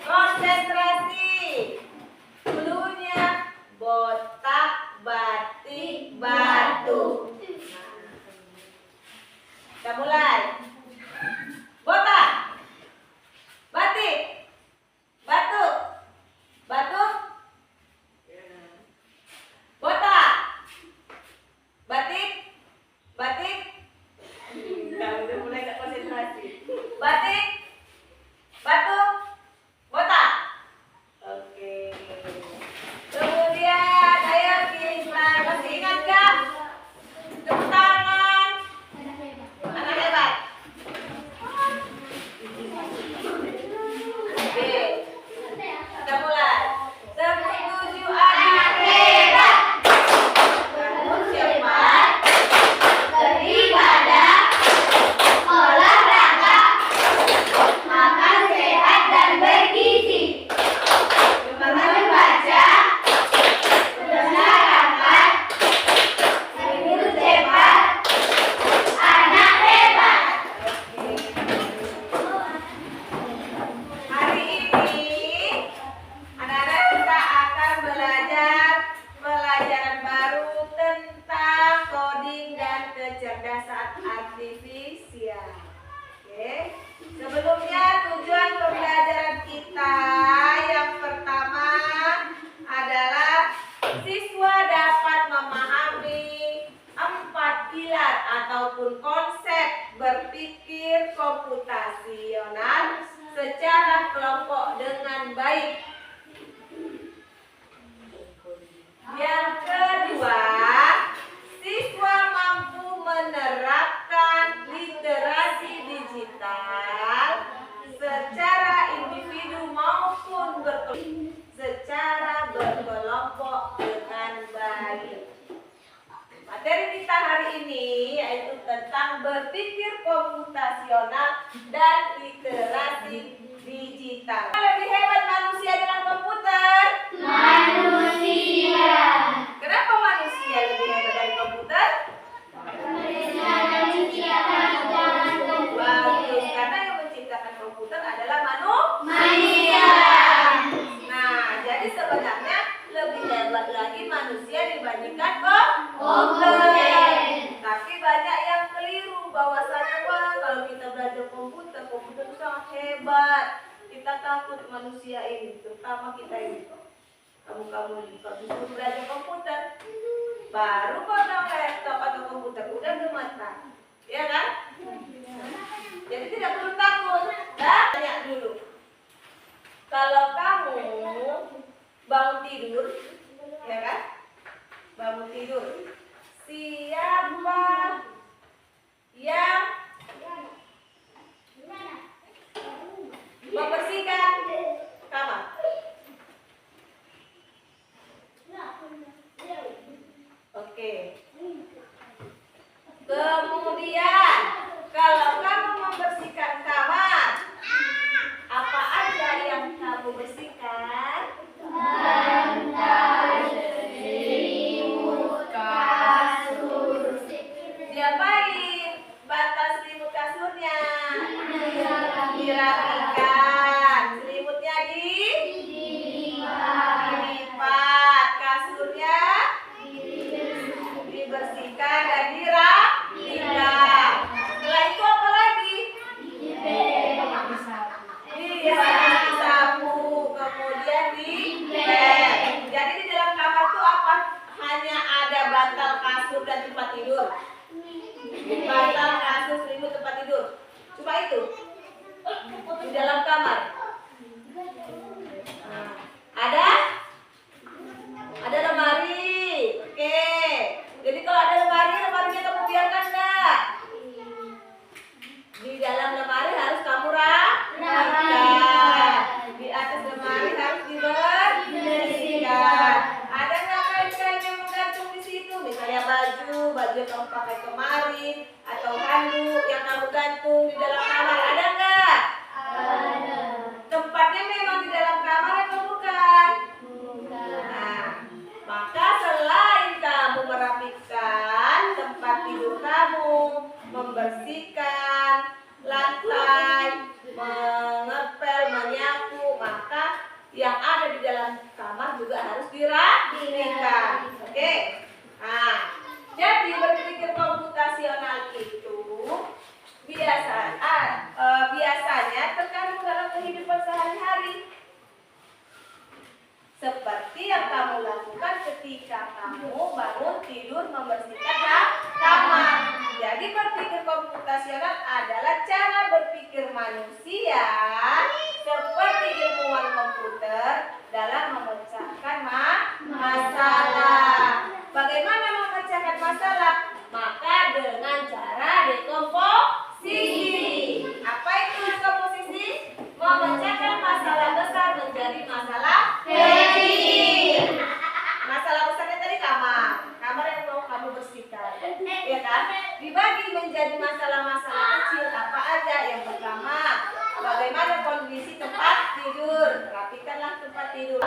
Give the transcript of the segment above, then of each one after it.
Konsentrasi. Dulunya botak, batik, batu. Kita mulai. Botak, batik, batu, batu, botak, batik, batik. Kalau udah mulai gak konsentrasi. Batik, batu, botak. Oke. Kemudian ayo kita masih ingat gak? Tepuk tangan. Anak hebat. Oke. Kita mulai. 17 anak hebat. Bangun cepat. Beribadah. Olahraga. Makan sehat dan bergizi. Membaca. Mendengarkan. Tidur cepat. Anak hebat. Hari ini anak-anak kita akan belajar pelajaran baru tentang coding dan kecerdasan artifisial. Oke. Sebelumnya tujuan pembelajaran kita yang pertama adalah siswa dapat memahami 4 pilar ataupun konsep berpikir komputasional secara kelompok dengan baik. Yang kedua, siswa mampu menerapkan literasi digital secara individu maupun secara berkelompok dengan baik. Materi kita hari ini yaitu tentang berpikir komputasional dan literasi digital. Lebih hebat manusia dalam komputer? Manusia. Kenapa manusia lebih hebat dari komputer? Bagus, karena yang menciptakan komputer adalah Manusia. Nah, jadi sebenarnya lebih hebat lagi manusia dibandingkan komputer. Tapi banyak yang keliru bahwasanya kalau kita belajar komputer itu sangat hebat. Kita takut manusia ini, terutama kita ini. Kamu kalau disuruh belajar komputer, baru pegang laptop atau komputer udah gemetar, ya kan? Jadi tidak perlu takut. Tanya dulu. Kalau kamu bangun tidur, ya kan? Bangun tidur. Siapa yang membersihkan kamar? Oke. Kemudian, kalau kamu membersihkan kamar, apa aja yang kamu bersihkan? Bantal, selimut, kasur. Diapain bantal selimut kasurnya? Dirapikan. Dirapikan. juga harus dirapikan. Oke. Nah, jadi berpikir komputasional itu biasanya terkandung dalam kehidupan sehari-hari. Seperti yang kamu lakukan ketika kamu bangun tidur membersihkan kamar. Jadi berpikir komputasional adalah cara berpikir manusia seperti ilmuwan komputer dalam memecahkan masalah. Bagaimana memecahkan masalah? Maka dengan cara dekomposisi. Apa itu dekomposisi? Memecahkan masalah besar menjadi masalah kecil. Masalah besarnya tadi kamar yang mau kamu bersihkan, ya kan? Dibagi menjadi masalah-masalah kecil. Apa aja? Yang pertama, bagaimana kondisi tempat tidur? Rapikanlah tempat tidur.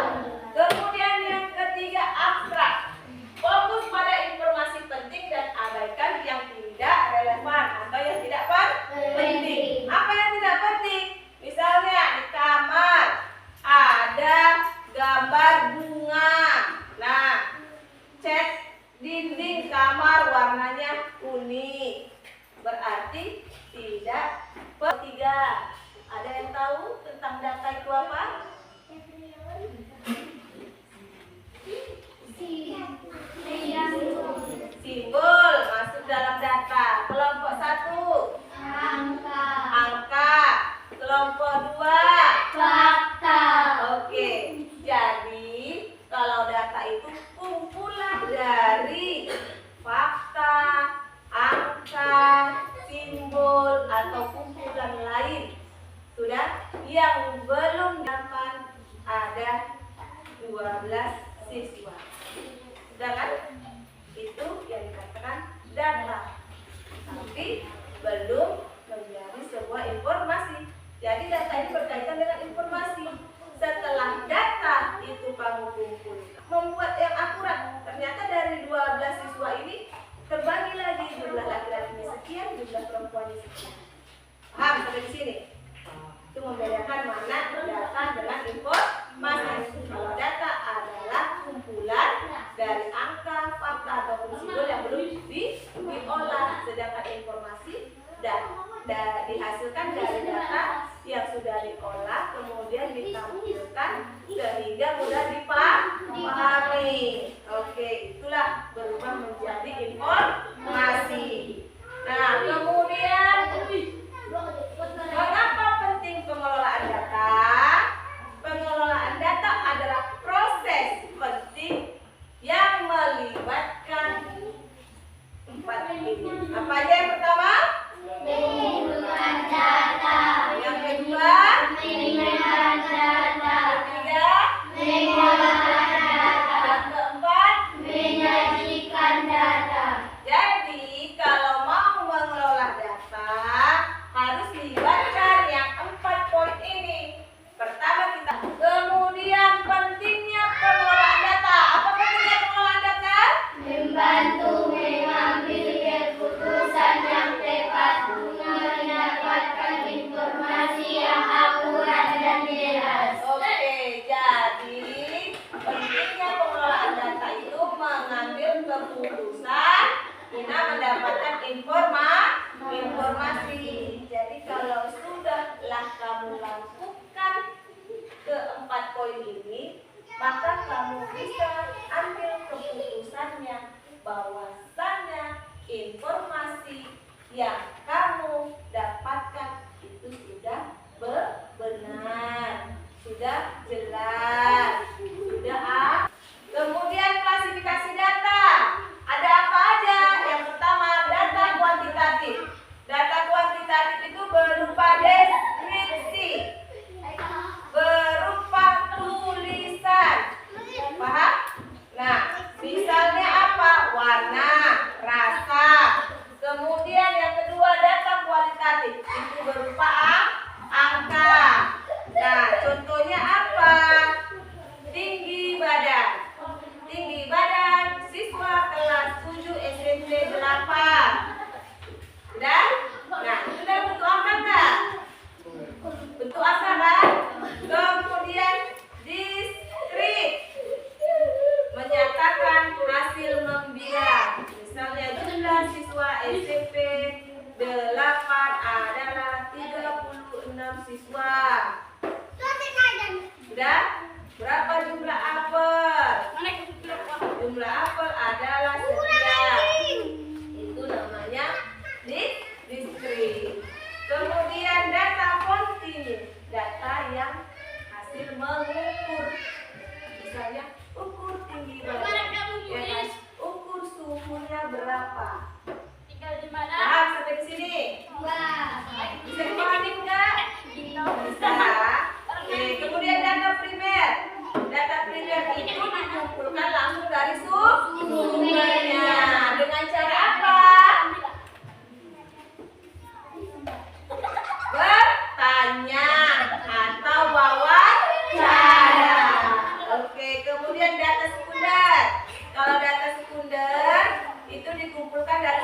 Kemudian yang ketiga, abstrak. Fokus pada informasi penting dan abaikan yang tidak relevan atau yang tidak penting. Apa yang tidak penting? Misalnya di kamar ada gambar bunga. Nah, cat dinding kamar warnanya kuning. Berarti tidak penting. Ada yang tahu tentang data itu apa? Simbol masuk dalam data. Kelompok 1 angka. Kelompok 2 Fakta. oke. Jadi kalau data itu kumpulan dari fakta, angka, simbol atau kumpulan lain. Sudah? Yang belum dapat ada 12 siswa. Sudah kan? Itu yang dikatakan data. Tapi belum menjadi sebuah informasi. Jadi data ini berkaitan dengan informasi. Setelah data itu kamu kumpulkan, membuat yang akurat. Ternyata dari 12 siswa ini terbagi lagi jumlah laki-laki sekian, jumlah perempuan sekian. Paham sampai di sini? Itu membedakan mana data dengan informasi. Kalau data adalah kumpulan dari angka, fakta ataupun simbol yang belum diolah, sedangkan informasi dihasilkan dari data yang sudah diolah kemudian ditampilkan sehingga mudah dipahami. Oke, itulah berubah menjadi informasi. Nah, kemudian mengapa penting pengelolaan data? Pengelolaan data adalah proses penting yang melibatkan 4 ini. Apa aja yang pertama? Mengumpulkan data. Yang kedua? Mengumpulkan data. Ketiga? Mengolah data. Yang keempat? Menyajikan data. Jadi kalau mau mengelola data harus melibatkan yang 4 poin ini. Pertama kita. Kemudian pentingnya pengelolaan data. Apa pentingnya pengelolaan data? Membantu mengambil keputusan yang tepat, mendapatkan informasi yang akurat dan jelas. Oke, jadi pentingnya pengelolaan data itu mengambil keputusan guna mendapatkan informasi. Jadi kalau sudahlah kamu lakukan ke-4 poin ini, maka kamu bisa ambil keputusannya bahwasannya informasi yang kamu dapatkan itu sudah benar, sudah jelas, sudah. Kemudian klasifikasi data. Ada apa aja? Yang pertama, data kuantitatif. Data kuantitatif itu berupa deskripsi, berupa tulisan. Paham? Nah, misalnya apa? Warna, rasa. Kemudian yang kedua, data kualitatif. Itu berupa angka. Nah, contohnya apa? misalnya ukur tinggi badan, ya kan? Ukur suhunya berapa. Paham sampai di sini? Bisa dipahami nggak? Bisa. Oke, kemudian data primer. Data primer itu dikumpulkan langsung dari sumbernya. Dengan cara apa? Bertanya atau wawancara. Oke, kemudian data sekunder. Kalau data sekunder itu dikumpulkan dari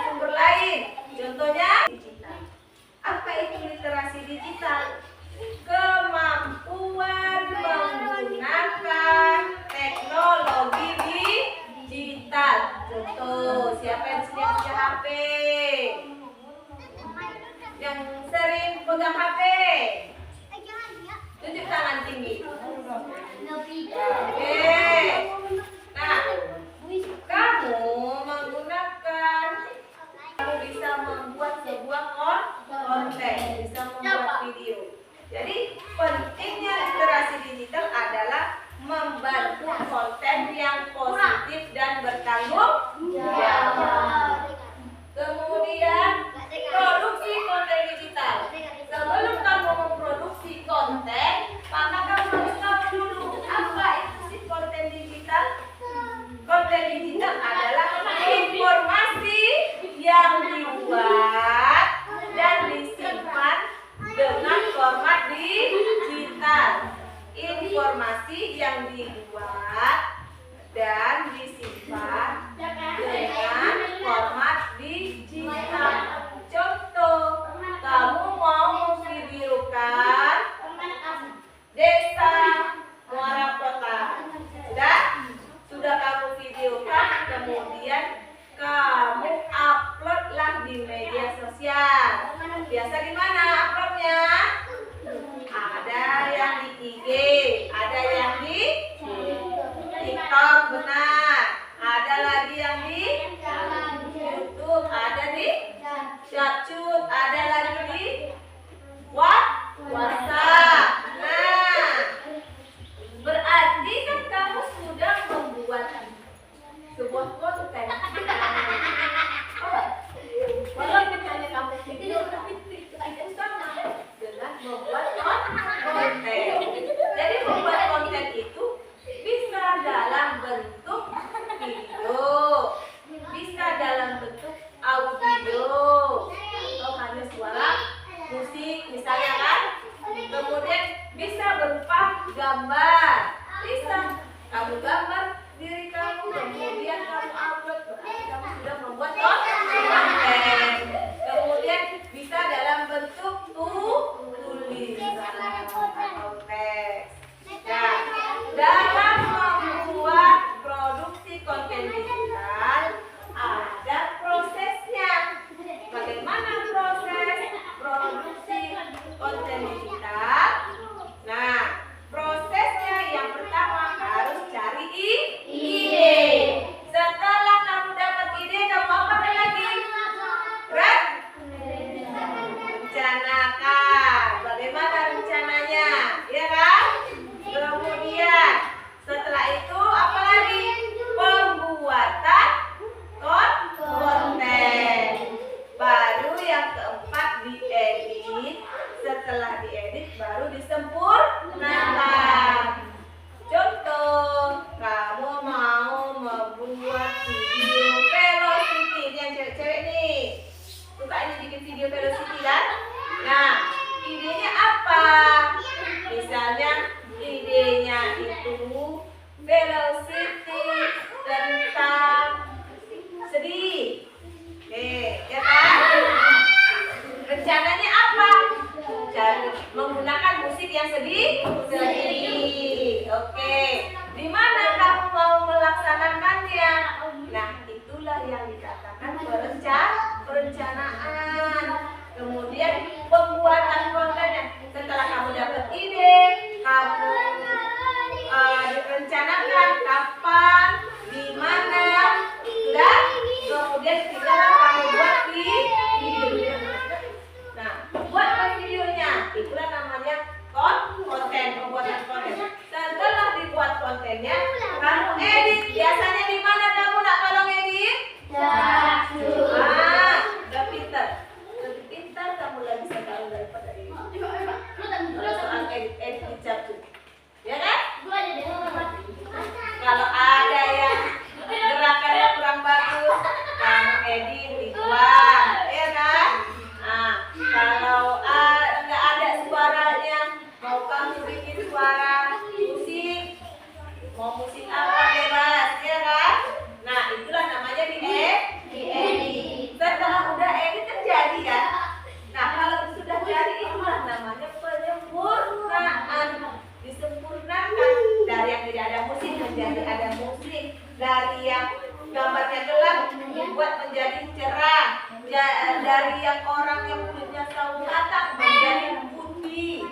jadi ada musik. Dari yang gambarnya gelap dibuat menjadi cerah. Dari yang orang yang kulitnya sawo matang menjadi putih.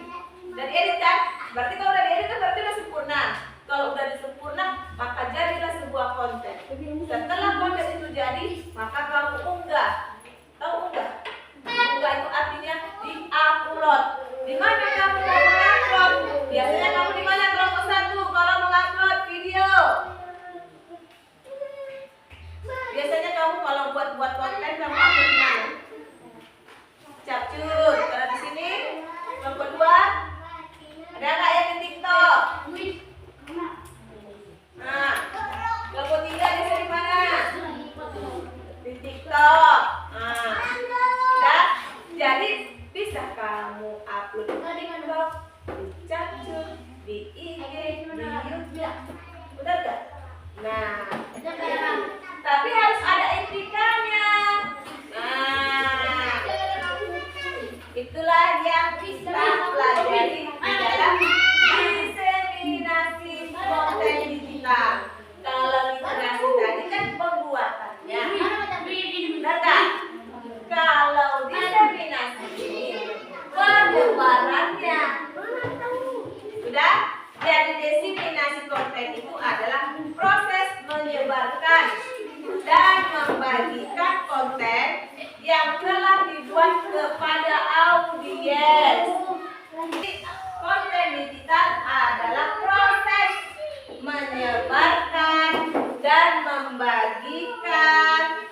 Dan edit kan? Berarti kalau udah diedit kan berarti udah sempurna. Kalau udah disempurna, maka jadilah sebuah konten. Setelah konten itu jadi, maka kamu unggah. Tahu unggah? Unggah itu artinya di-upload. Di mana kamu mau mengupload? Biasanya kamu di mana kelompok 1 kalau mengupload video? Biasanya kamu kalau buat konten kamu upload di mana? Capcus. Kalau di sini kelompok 2 ada nggak yang di TikTok? Nah, kelompok 3 biasa di mana? Di TikTok. Nah, dan jadi bisa kamu upload di TikTok, di Capcus, di IG, di YouTube. Benar gak? Nah, tapi harus ada etikanya. Nah, itulah yang kita pelajari di dalam diseminasi konten digital. Kalau literasi tadi kan pembuatannya. Benar gak? Kalau diseminasi penyebarannya. Sudah? Jadi diseminasi konten itu adalah proses menyebarkan dan membagikan konten yang telah dibuat kepada audiens. Konten digital adalah proses menyebarkan dan membagikan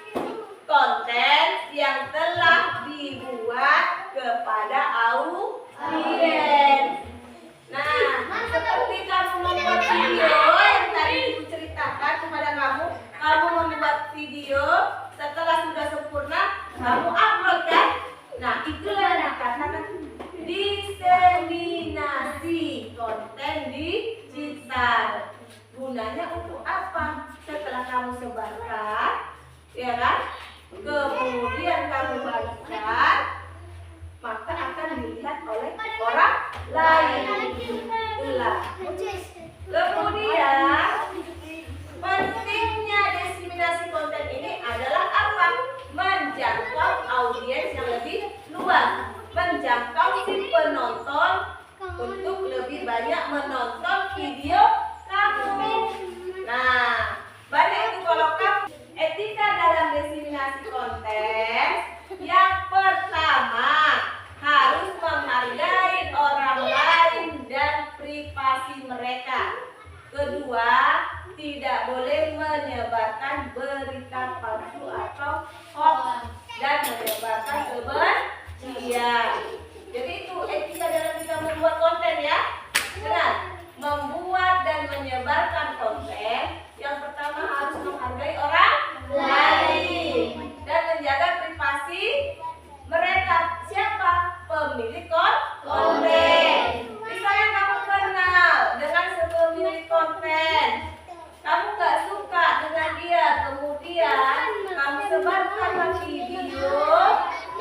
konten yang telah dibuat kepada audiens. Nah, seperti kamu membuat video yang tadi ibu ceritakan kepada kamu, kamu membuat video setelah sudah sempurna, kamu upload kan? Nah, itulah yang dikatakan diseminasi konten digital. Gunanya untuk apa? Setelah kamu sebarkan, ya kan? Kemudian kamu bagikan, maka akan dilihat oleh orang lain. Itulah. Kemudian pentingnya diseminasi konten ini adalah apa? Menjangkau audiens yang lebih luas, menjangkau si penonton untuk lebih banyak menonton video kamu. Nah, banyak itu kalau kamu etika dalam diseminasi konten. Yang pertama, harus menghargai orang lain dan privasi mereka. Kedua, tidak boleh menyebarkan berita palsu atau hoax dan menyebarkan kebencian. Jadi itu etika dalam kita membuat konten ya. Benar. Membuat dan menyebarkan konten, yang pertama harus menghargai orang lain dan menjaga privasi mereka. Siapa? Pemilik konten. Misalnya kamu kenal dengan sepemilik konten, kamu gak suka dengan dia, kemudian kamu sebarkan video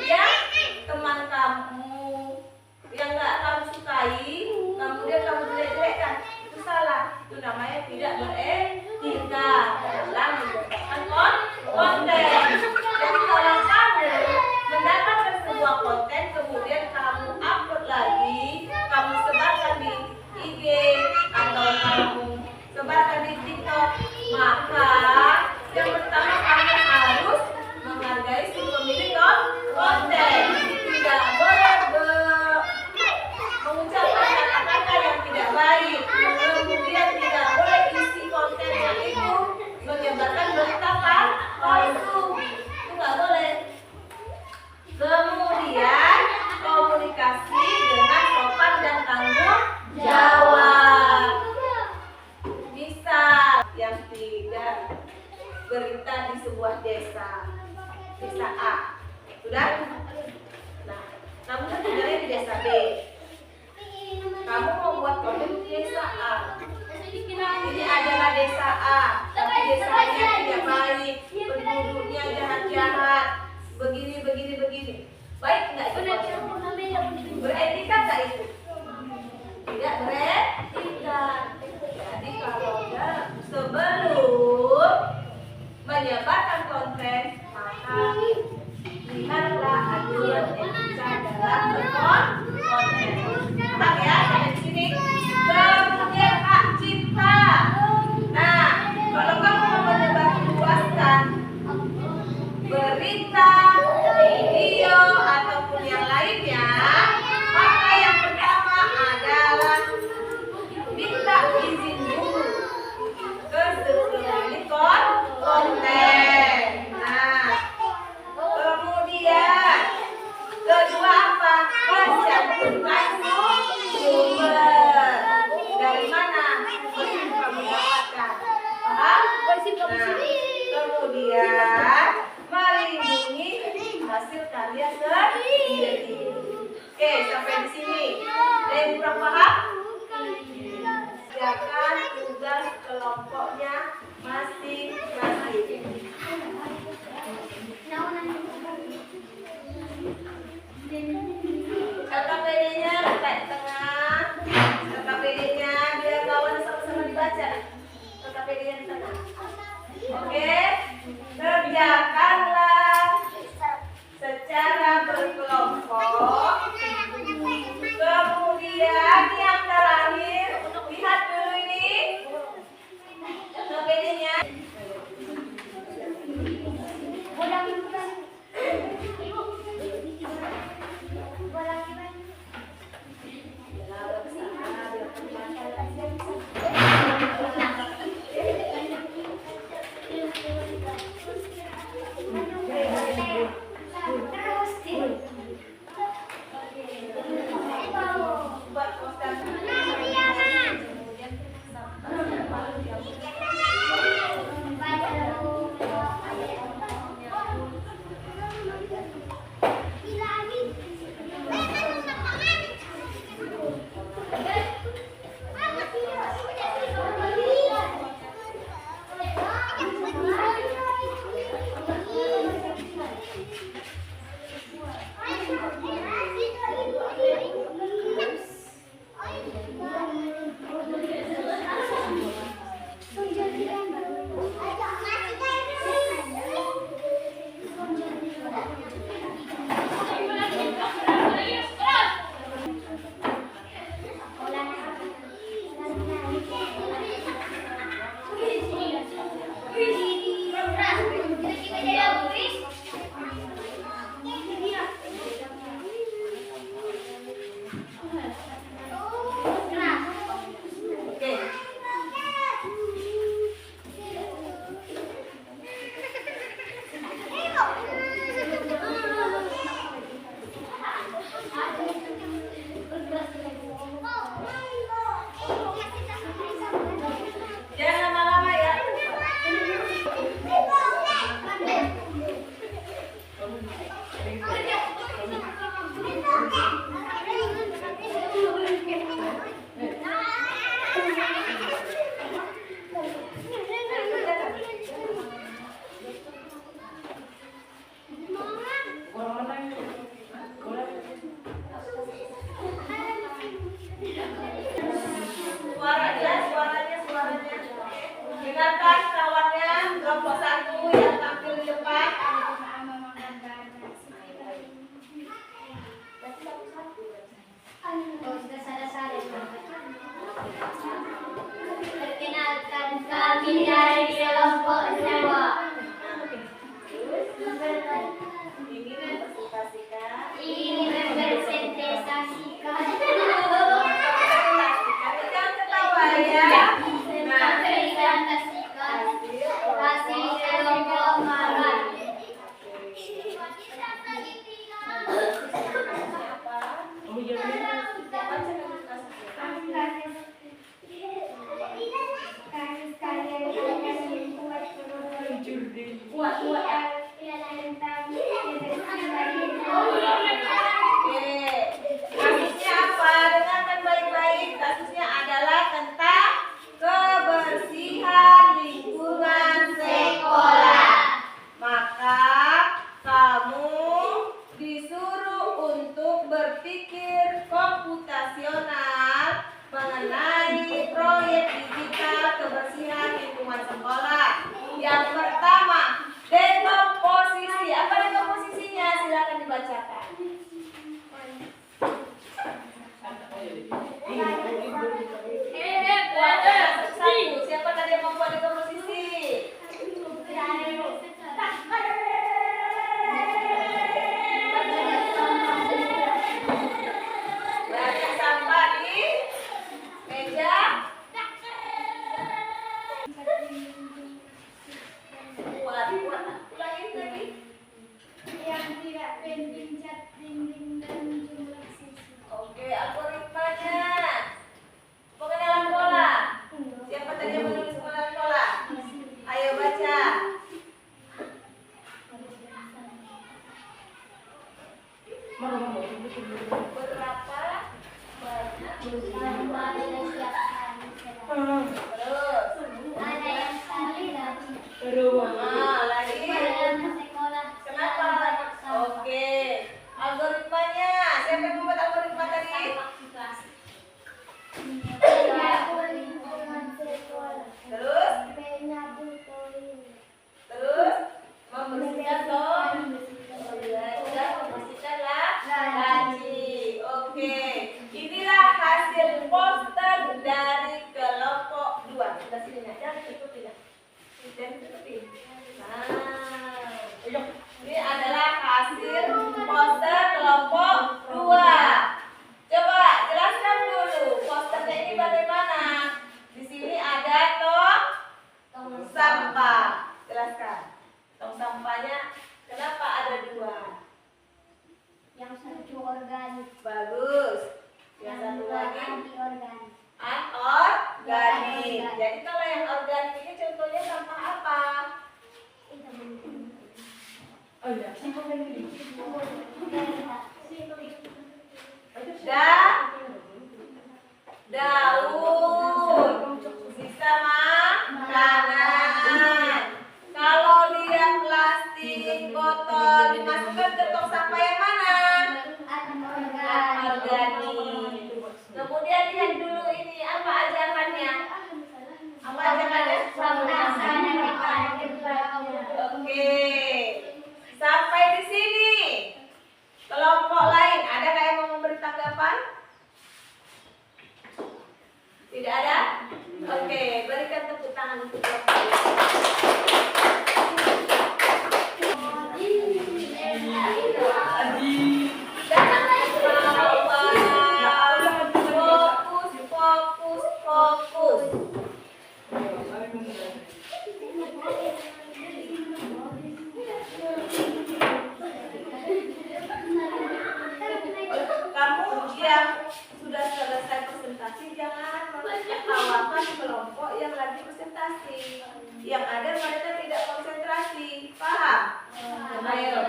yang teman kamu yang gak kamu sukai, kemudian kamu jelek-jelekan, itu salah. Itu namanya tidak beretika dalam membuat konten. Jadi kalau kamu mendapatkan sebuah konten, kemudian kamu upload lagi, kamu sebarkan di IG atau kamu sebarkan di TikTok, maka yang pertama kamu harus menghargai si pemilik konten. Tidak boleh mengucapkan kata-kata yang tidak baik. Kemudian tidak boleh isi konten yang itu menyebarkan berita palsu. Itu nggak boleh. Kemudian komunikasi dengan sopan dan tanggung jawab. Misal yang tidak berita di sebuah desa A, sudah? Nah, kamu kan tinggalnya di desa B. Kamu mau buat konten di desa A. Ini adalah desa A, tapi desanya tidak baik, penduduknya jahat-jahat, begini. Baik nggak itu? Beretika nggak itu? Tidak beretika. Jadi kalau menyebarkan konten, maka lihatlah aturan etika dalam berkonten. Paham ya sampai di sini? Kemudian hak cipta. Nah, kalau kamu mau menyebarluaskan berita, video ataupun yang lainnya, maka yang pertama adalah minta izin dulu ke pemilik konten. Nah, kemudian kedua apa? Mencantumkan sumber. Dari mana sumber kamu dapatkan? Paham? Nah, kemudian melindungi hasil karya sendiri. Oke, sampai di sini. Ada yang kurang paham? Kerjakan tugas kelompoknya masing-masing. LKPD-nya letak di tengah. LKPD-nya biar kawan sama-sama dibaca. LKPD-nya di tengah. Oke, kerjakanlah secara berkelompok. Kemudian yang terakhir, lihat dulu ini LKPD-nya. Jangan lama-lama ya. Suaranya. Dengarkan kawannya, kelompok 1 yang tampil di depan. Perkenalkan kami dari kelompok Jawa. Ini mempresentasikan. Jangan ketawa ya. Mempresentasikan hasil kelompok Marat. Kasusnya apa? Dengarkan baik-baik. Kasusnya adalah tentang kebersihan lingkungan sekolah. Maka kamu disuruh untuk berpikir komputasional mengenai proyek digital kebersihan lingkungan sekolah. Yang pertama, Sampah setiap hari Terus. ada yang sekali lagi Lagi. dalam sekolah. Kenapa? Oke. Algoritmanya. Siapa yang membuat algoritma tadi? Lingkungan sekolah. Terus. Terus. Membersihkan dong. Belajar membersihkan laci. Oke. Inilah hasil poster dari kelompok 2. Sebelah sini ya. Jangan tutupin ya. Jangan tutupin. Nah. Ini adalah hasil poster kelompok 2. Coba jelaskan dulu posternya ini bagaimana. Di sini ada tong sampah. Jelaskan. Tong sampahnya kenapa ada 2? Yang satu organik. Bagus. Yang satu lagi anti organik. anorganik. Jadi kalau yang organik ini contohnya sampah apa? Daun, sisa makanan. Kalau dia plastik, botol dimasukkan ke tong sampah yang mana? Organik. Kemudian lihat dulu ini apa ajarannya? Apa ajarannya? Oke. Sampai di sini. Kelompok lain ada nggak yang mau memberi tanggapan? Tidak ada? Oke, berikan tepuk tangan untuk kelompok lain. Fokus. Kamu yang sudah selesai presentasi jangan menertawakan kelompok yang lagi presentasi. Yang ada mereka tidak konsentrasi. Paham? Ayo.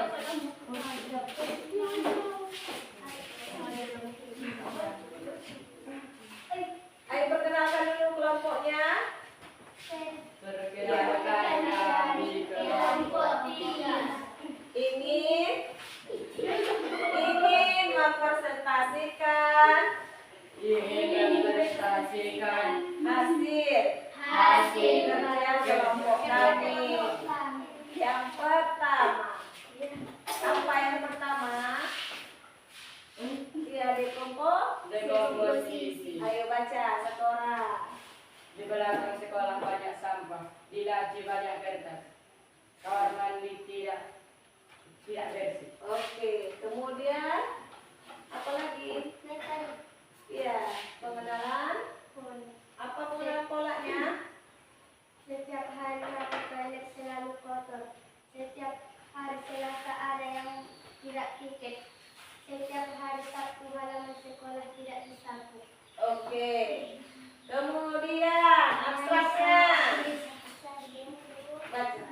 Ayo perkenalkan dulu kelompoknya. Perkenalkan kami kelompok 3. Ingin mempresentasikan hasil kerja kelompok kami. Yang pertama, apa yang pertama? Ya, dekomposisi. Ayo baca satu orang. Di belakang sekolah banyak sampah, di laci banyak kertas. Kamar mandi tidak bersih. Oke, kemudian apa lagi? Iya, pengenalan. Apa pengenalan polanya? Setiap hari kamu toilet selalu kotor. Setiap hari Selasa ada yang tidak piket. Setiap hari Sabtu halaman sekolah tidak disapu. Oke. Kemudian abstraknya. Baca.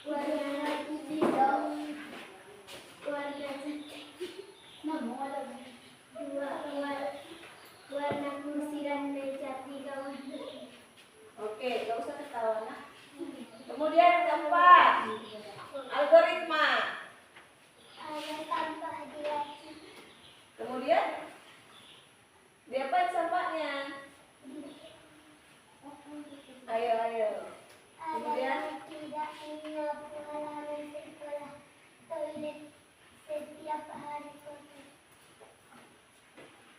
Warna putih dong. Warna warna kursi dan meja 3 warna. Oke, gak usah ketawa nah. Kemudian yang keempat, algoritma. Ada sampah di laci. Kemudian diapain sampahnya? Ayo. Ada Kemudian? yang tidak menyapu halaman sekolah. Toilet setiap hari kotor.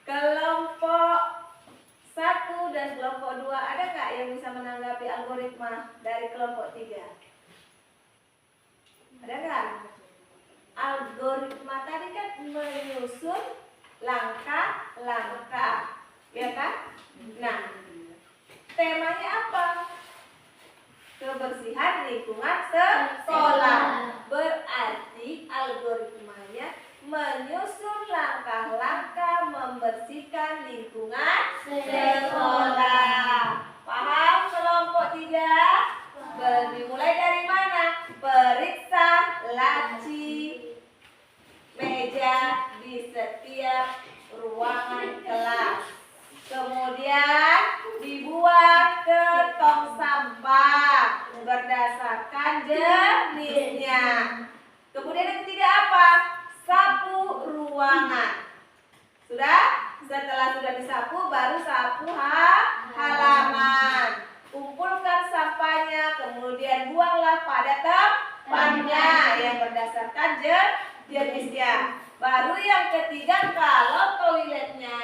Kelompok 1 dan kelompok 2 ada nggak yang bisa menanggapi algoritma dari kelompok 3? Ada nggak? Algoritma tadi kan menyusun langkah-langkah, ya kan? Nah, temanya apa? Kebersihan lingkungan sekolah. Berarti algoritmanya menyusun langkah-langkah membersihkan lingkungan sekolah. Paham kelompok 3? Dimulai dari mana? Periksa laci meja di setiap ruangan kelas. kemudian buanglah pada tempatnya yang berdasarkan jenisnya. Baru yang ketiga, kalau toiletnya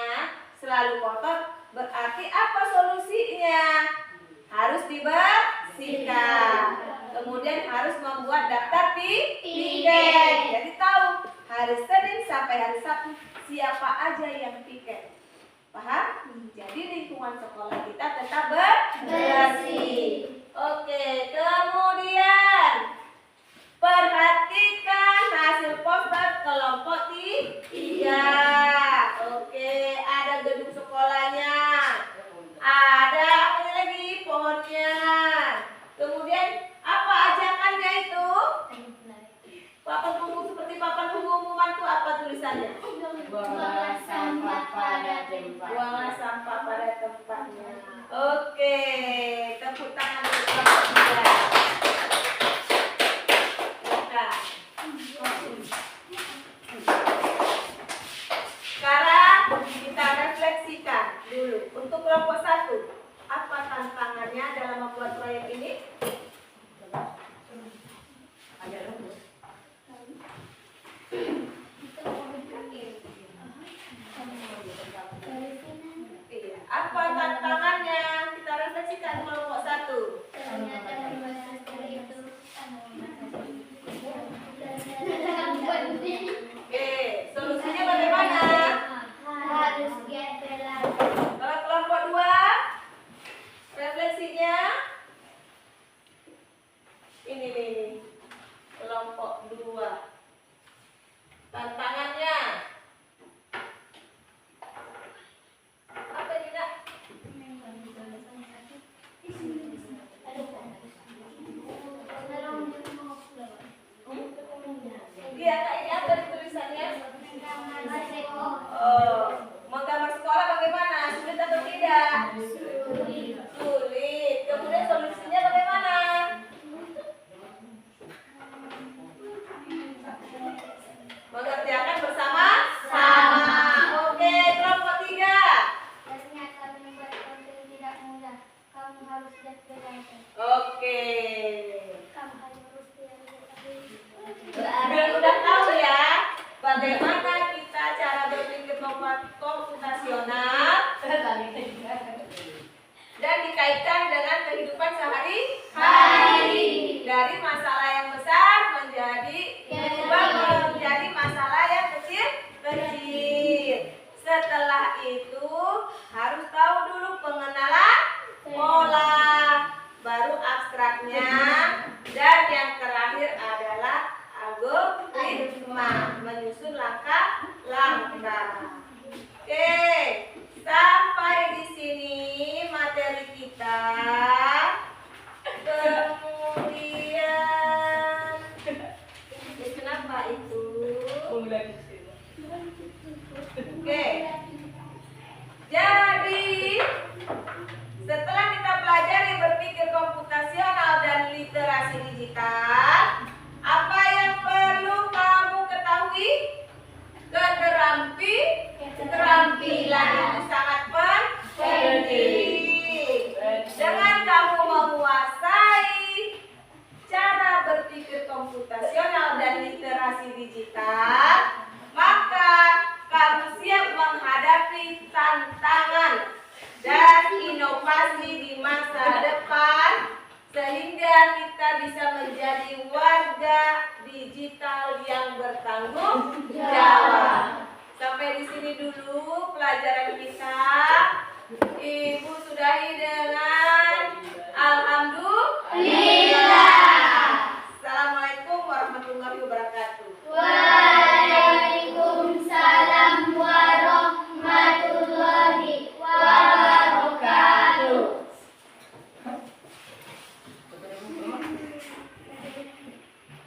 selalu kotor, berarti apa solusinya? Harus dibersihkan. Kemudian harus membuat daftar piket. Jadi tahu hari Senin sampai hari Sabtu siapa aja yang piket. Paham? Jadi lingkungan sekolah kita tetap bersih. Oke, kemudian perhatikan hasil poster kelompok 3. Oke, ada gedung sekolahnya. Ada apa lagi? Pohonnya. Kemudian apa ajakannya itu? Papan punggung seperti papan pengumuman itu apa tulisannya? Buanglah sampah pada tempatnya. Buanglah sampah pada tempatnya. Oke, tepuk tangan untuk kelompok 3. Sekarang kita refleksikan dulu untuk kelompok 1. Apa tantangannya dalam membuat proyek ini? Ada rumus. Iya. Apa tantangannya? Kita refleksikan kelompok 1. Oke, solusinya bagaimana? Harus geser lagi. Kalau kelompok 2, refleksinya ini nih. Kelompok 2. Tantangannya apa tidak? Iya, ini apa di tulisannya? Oh, menggambar sekolah bagaimana? Sulit atau tidak? Sulit. Kemudian solusinya bagaimana? Mengerjakan bersama-sama. Oke, kelompok 3. Ternyata membuat konten tidak mudah. Kamu harus belajar. Oke. Kamu harus belajar. Berarti udah tahu ya bagaimana kita cara berpikir komputasional dan dikaitkan dengan kehidupan sehari-hari. Dari masalah yang besar menjadi masalah yang kecil. Setelah itu harus tahu dulu pengenalan pola, baru abstraknya, dan yang terakhir adalah algoritma, menyusun langkah-langkah. Oke, sampai di sini materi kita. Kemudian, kenapa itu? Oke, jadi setelah kita pelajari berpikir komputasional dan literasi digital, apa yang perlu kamu ketahui? Keterampilan itu sangat penting. Dengan kamu menguasai cara berpikir komputasional dan literasi digital, maka kamu siap menghadapi tantangan dan inovasi di masa depan, sehingga kita bisa menjadi warga digital yang bertanggung jawab. Sampai di sini dulu pelajaran kita. Ibu sudahi dengan